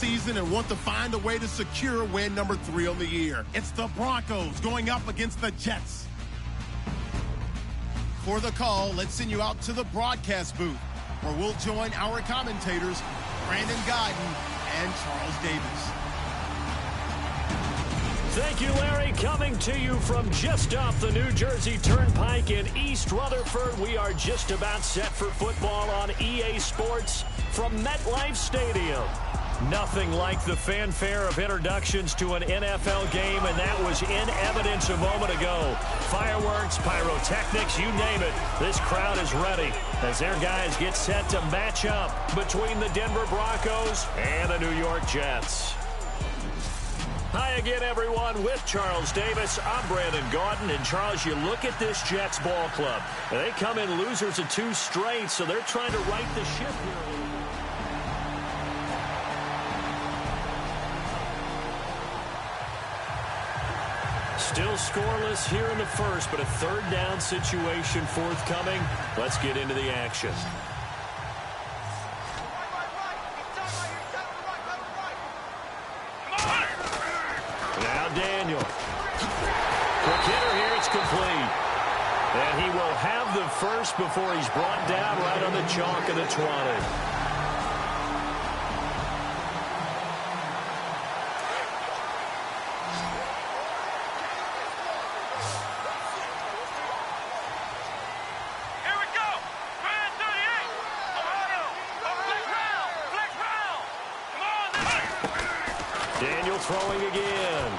season and want to find a way to secure win number 3 on the year. It's the Broncos going up against the Jets. For the call, let's send you out to the broadcast booth, where we'll join our commentators, Brandon Gaudin and Charles Davis. Thank you, Larry. Coming to you from just off the New Jersey Turnpike in East Rutherford. We are just about set for football on EA Sports from MetLife Stadium. Nothing like the fanfare of introductions to an NFL game, and that was in evidence a moment ago. Fireworks, pyrotechnics, you name it. This crowd is ready as their guys get set to match up between the Denver Broncos and the New York Jets. Hi again, everyone, with Charles Davis. I'm Brandon Gaudin. And, Charles, you look at this Jets ball club. They come in losers of 2 straight, so they're trying to right the ship here. Still scoreless here in the first, but a 3rd down situation forthcoming. Let's get into the action. Now Daniel. Quick hitter here, it's complete. And he will have the first before he's brought down right on the chalk of the 20. Throwing again.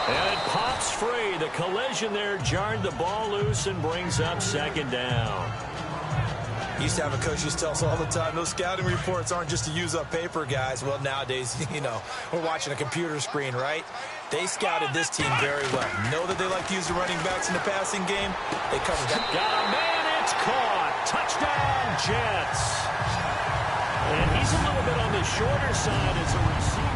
And it pops free. The collision there jarred the ball loose and brings up 2nd down. Used to have a coach who used to tell us all the time, those scouting reports aren't just to use up paper, guys. Well, nowadays, we're watching a computer screen, right? They scouted this team very well. Know that they like to use the running backs in the passing game. They covered that. Got a man, it's caught. Touchdown, Jets. And he's a little bit on the shorter side as a receiver.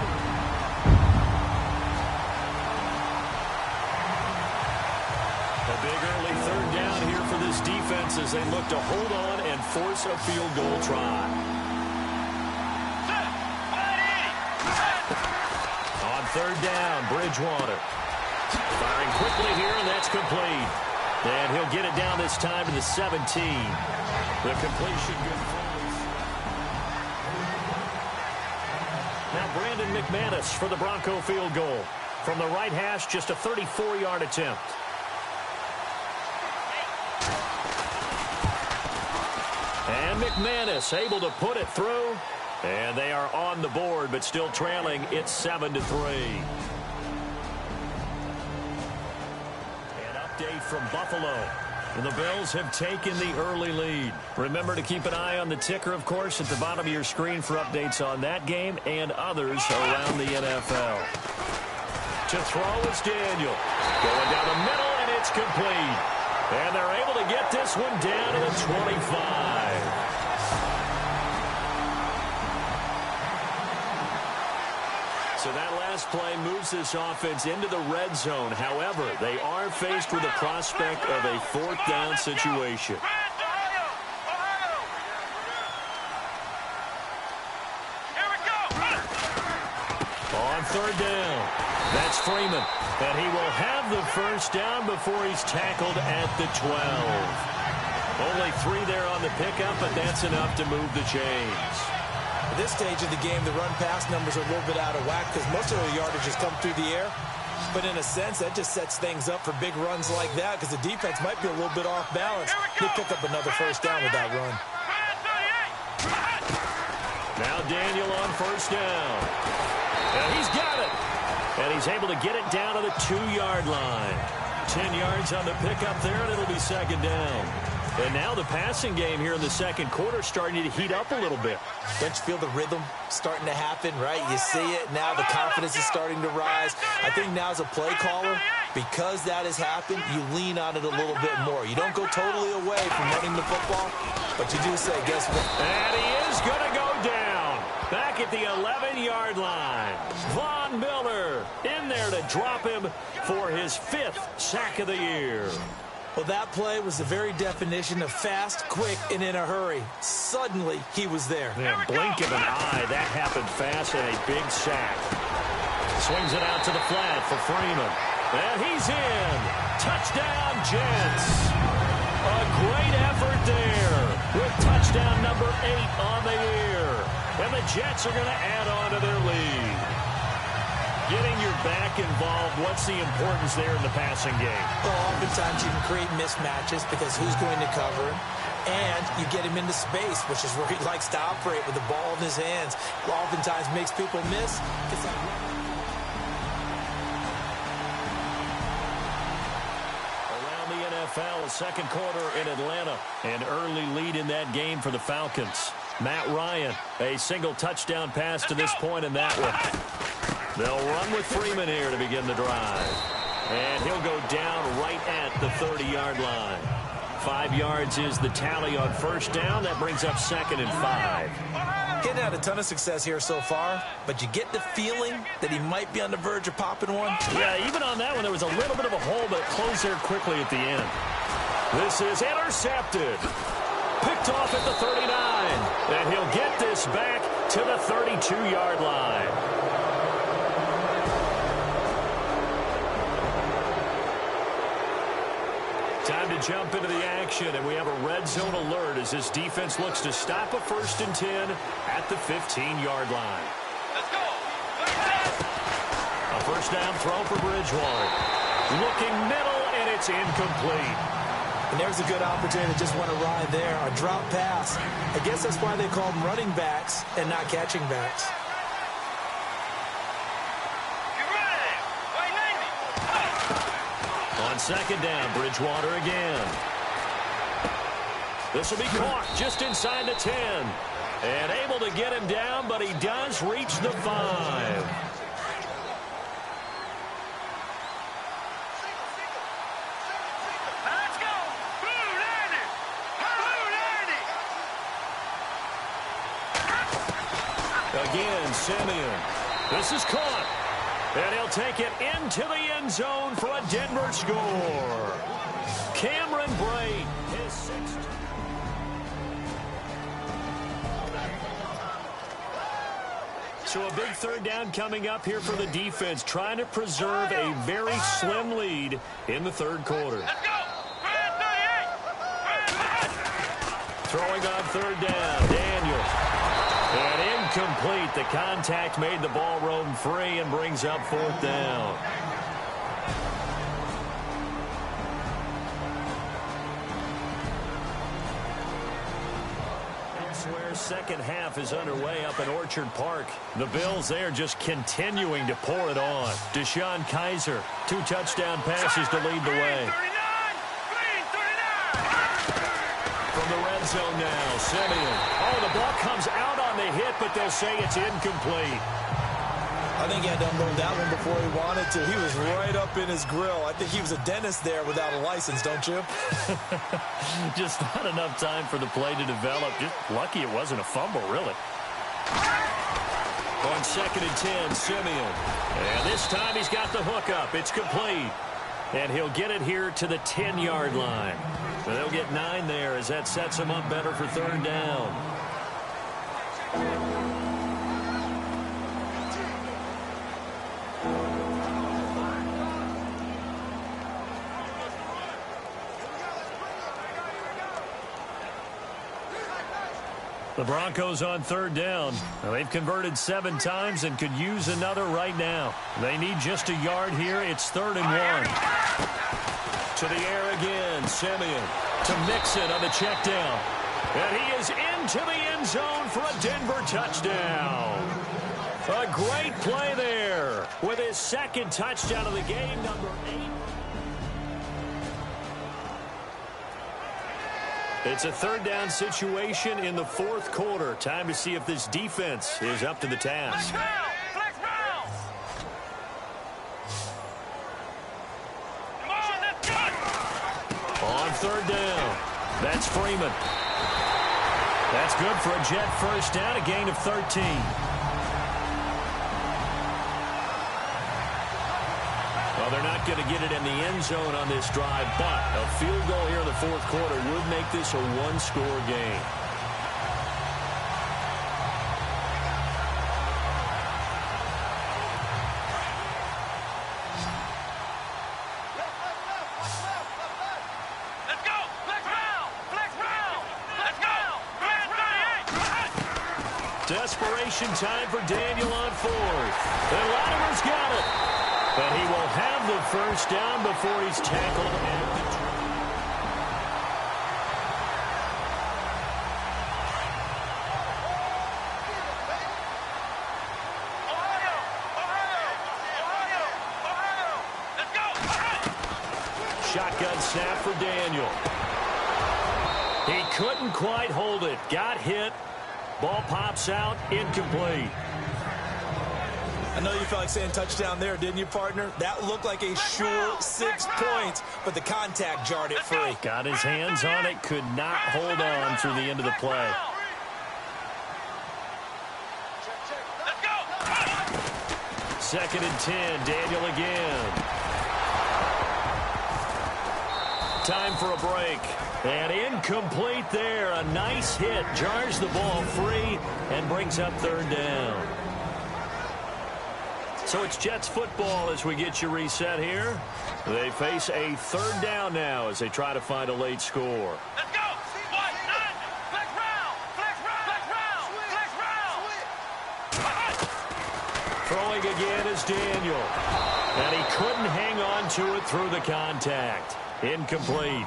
A big early 3rd down here for this defense as they look to hold on and force a field goal try. On 3rd down, Bridgewater. Firing quickly here, and that's complete. And he'll get it down this time to the 17. The completion good throws. Now Brandon McManus for the Bronco field goal. From the right hash, just a 34-yard attempt. And McManus able to put it through. And they are on the board, but still trailing. It's 7-3. An update from Buffalo. And the Bills have taken the early lead. Remember to keep an eye on the ticker, of course, at the bottom of your screen for updates on that game and others around the NFL. To throw is Daniel. Going down the middle, and it's complete. And they're able to get this one down to the 25. So that last play moves this offense into the red zone. However, they are faced with the prospect of a 4th down situation. On 3rd down, that's Freeman. And he will have the 1st down before he's tackled at the 12. Only 3 there on the pickup, but that's enough to move the chains. At this stage of the game, the run-pass numbers are a little bit out of whack because most of the yardage has come through the air. But in a sense, that just sets things up for big runs like that because the defense might be a little bit off balance. They pick up another 1st down with that run. Now Daniel on 1st down. And he's got it. And he's able to get it down to the 2-yard line. 10 yards on the pickup there, and it'll be 2nd down. And now the passing game here in the 2nd quarter starting to heat up a little bit. Don't you feel the rhythm starting to happen, right? You see it now. The confidence is starting to rise. I think now as a play caller, because that has happened, you lean on it a little bit more. You don't go totally away from running the football, but you do say, guess what? And he is going to go down. Back at the 11-yard line. Von Miller in there to drop him for his 5th sack of the year. Well, that play was the very definition of fast, quick, and in a hurry. Suddenly, he was there. Yeah, blink of an eye. That happened fast and a big sack. Swings it out to the flat for Freeman. And he's in. Touchdown, Jets. A great effort there with touchdown number 8 on the year. And the Jets are going to add on to their lead. Getting your back involved, what's the importance there in the passing game? Well, oftentimes you can create mismatches because who's going to cover him? And you get him into space, which is where he likes to operate with the ball in his hands. Oftentimes makes people miss. Around the NFL, second quarter in Atlanta. An early lead in that game for the Falcons. Matt Ryan, a single touchdown pass to this point in that one. They'll run with Freeman here to begin the drive. And he'll go down right at the 30-yard line. 5 yards is the tally on first down. That brings up 2nd and 5. Getting had a ton of success here so far, but you get the feeling that he might be on the verge of popping one. Yeah, even on that one, there was a little bit of a hole, but it closed there quickly at the end. This is intercepted. Picked off at the 39. And he'll get this back to the 32-yard line. Time to jump into the action, and we have a red zone alert as this defense looks to stop a 1st and 10 at the 15-yard line. Let's go. A first down throw for Bridgewater. Looking middle, and it's incomplete. And there's a good opportunity to just want to ride there. A drop pass. I guess that's why they call them running backs and not catching backs. On second down, Bridgewater again. This will be caught just inside the 10. And able to get him down, but he does reach the 5. Let's go. Blue Dandy. Blue Dandy. Again, Simeon. This is caught. And he'll take it into the end zone for a Denver score. Cameron Brate, his 6th. So a big third down coming up here for the defense, trying to preserve a very slim lead in the third quarter. Let's go. Throwing on third down, Daniels. And incomplete. The contact made the ball roam free and brings up 4th down. Elsewhere, second half is underway up in Orchard Park. The Bills there just continuing to pour it on. Deshaun Kaiser, 2 touchdown passes to lead the way. From the red zone now, Simeon. Oh, the ball comes out on the hit, but they'll say it's incomplete. I think he had to unload that one before he wanted to. He was right up in his grill. I think he was a dentist there without a license, don't you? Just not enough time for the play to develop. Just lucky it wasn't a fumble, really. On 2nd and 10, Simeon. And this time he's got the hook up. It's complete. And he'll get it here to the 10-yard line. They'll get 9 there as that sets him up better for third down. The Broncos on third down. Now, they've converted 7 times and could use another right now. They need just a yard here. It's 3rd and 1. To the air again, Simeon to Mixon on the check down. And he is into the end zone for a Denver touchdown. A great play there with his 2nd touchdown of the game, number 8. It's a third down situation in the 4th quarter. Time to see if this defense is up to the task. On third down, that's Freeman. That's good for a Jet first down, a gain of 13. Well, they're not going to get it in the end zone on this drive, but a field goal here in the fourth quarter would make this a one-score game. Desperation time for Daniel on fourth. And Latimer's got it. And he will have the first down before he's tackled at the 20. Shotgun snap for Daniel. He couldn't quite hold it. Got hit. Ball pops out, incomplete. I know you felt like saying touchdown there, didn't you, partner? That looked like a sure 6 points, but the contact jarred it free. Got his hands on it, could not hold on through the end of the play. Second and 10, Daniel again. Time for a break. And incomplete there. A nice hit. Jars the ball free and brings up third down. So it's Jets football as we get you reset here. They face a third down now as they try to find a late score. Let's go! Flex round! Throwing again is Daniel. And he couldn't hang on to it through the contact. Incomplete.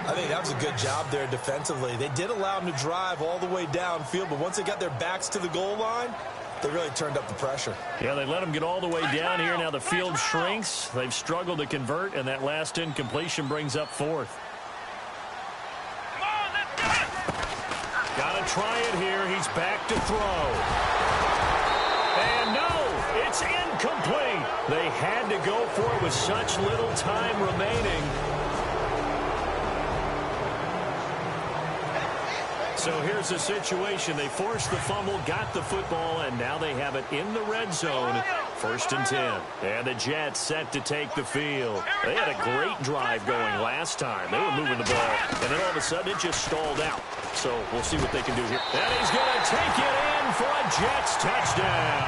I think that was a good job there defensively. They did allow him to drive all the way downfield, but once they got their backs to the goal line, they really turned up the pressure. Yeah, they let him get all the way down here. Now the field shrinks. They've struggled to convert, and that last incompletion brings up fourth. Come on, let's go! Got to try it here. He's back to throw. And no, it's incomplete. They had to go for it with such little time remaining. So here's the situation. They forced the fumble, got the football, and now they have it in the red zone. First and 10. And the Jets set to take the field. They had a great drive going last time. They were moving the ball, and then all of a sudden it just stalled out. So we'll see what they can do here. And he's going to take it in for a Jets touchdown.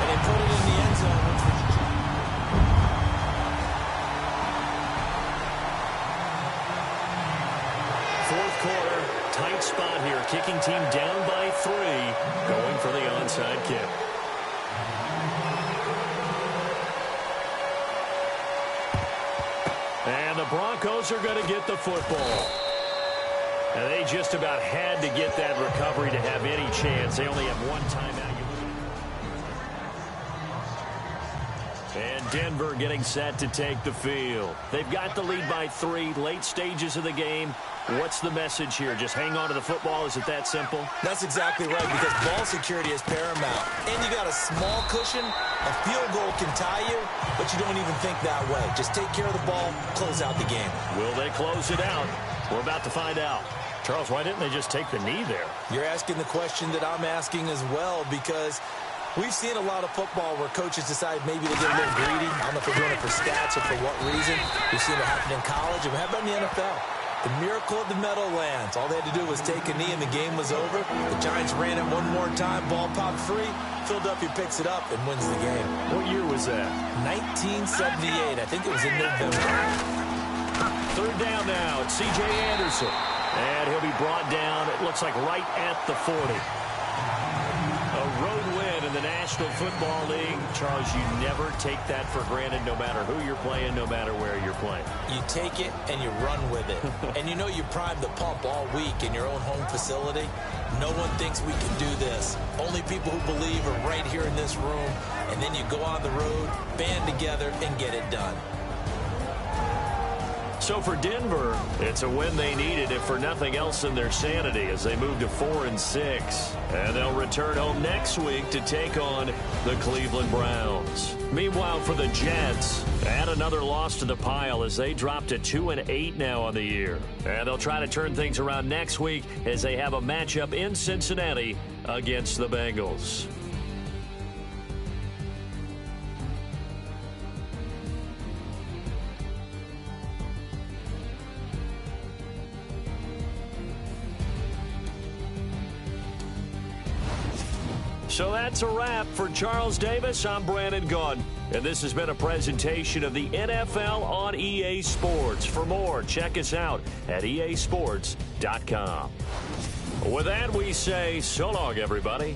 And they put it in the end zone. Fourth quarter, tight spot here. Kicking team down by 3, going for the onside kick. And the Broncos are going to get the football. And they just about had to get that recovery to have any chance. They only have one timeout. And Denver getting set to take the field. They've got the lead by 3, late stages of the game. What's the message here? Just hang on to the football? Is it that simple? That's exactly right, because ball security is paramount. And you got a small cushion. A field goal can tie you, but you don't even think that way. Just take care of the ball, close out the game. Will they close it out? We're about to find out. Charles, why didn't they just take the knee there? You're asking the question that I'm asking as well, because we've seen a lot of football where coaches decide maybe to get a little greedy. I don't know if they're doing it for stats or for what reason. We've seen it happen in college, and how about in the NFL? The miracle of the Meadowlands. All they had to do was take a knee, and the game was over. The Giants ran it one more time. Ball popped free. Philadelphia picks it up and wins the game. What year was that? 1978. I think it was in November. Third down now. It's C.J. Anderson. And he'll be brought down, it looks like, right at the 40. A road win in the National Football League. Charles, you never take that for granted, no matter who you're playing, no matter where you're playing. You take it and you run with it. And you know you primed the pump all week in your own home facility. No one thinks we can do this. Only people who believe are right here in this room. And then you go on the road, band together, and get it done. So for Denver, it's a win they needed, if for nothing else than their sanity, as they move to 4-6. And they'll return home next week to take on the Cleveland Browns. Meanwhile, for the Jets, add another loss to the pile as they drop to 2-8 now on the year. And they'll try to turn things around next week as they have a matchup in Cincinnati against the Bengals. So that's a wrap. For Charles Davis, I'm Brandon Gaudin. And this has been a presentation of the NFL on EA Sports. For more, check us out at easports.com. With that, we say so long, everybody.